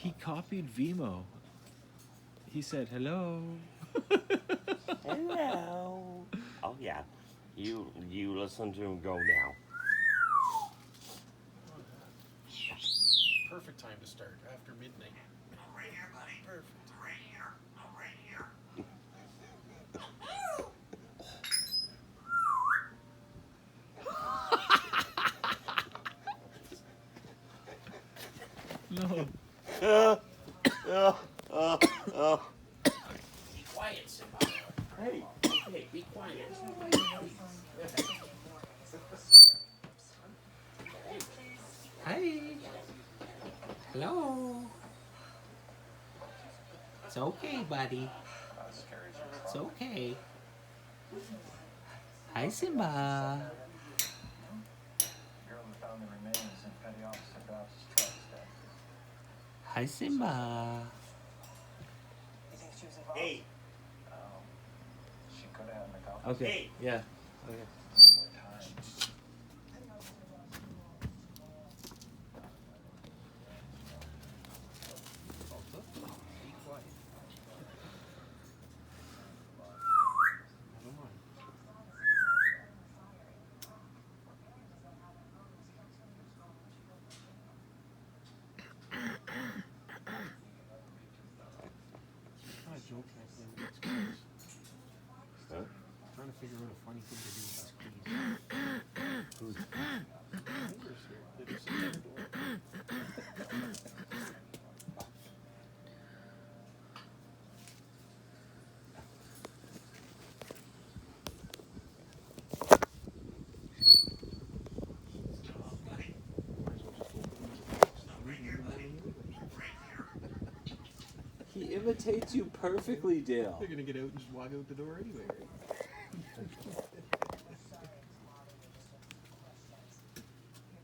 He copied Vimo. He said hello. Hello. Oh yeah. You listen to him go now. Perfect time to start after midnight. Right here, buddy. Perfect. Right here. Right here. No. Be quiet, Simba. Hey. Hey, be quiet. Hi. Hello. It's okay, buddy. It's okay. Hi, Simba. Hi, Simba. Hey. Okay. Hey. Yeah. Okay. Be quiet. Never mind. I'm trying to joke and I play with these keys. Huh? I'm trying to figure out a funny thing to do with these keys. Who's Fingers here. They just sit on the door. Might as well just open them. Leave them in the morning anyway. He imitates you perfectly, Dale. They're gonna get out and just walk out the door anyway, right?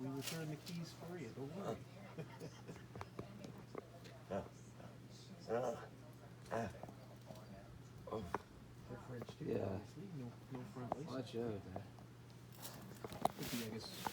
We return the keys for you, don't worry. They're French too, Yeah. obviously. No front license. Watch out, man. Could be, I guess,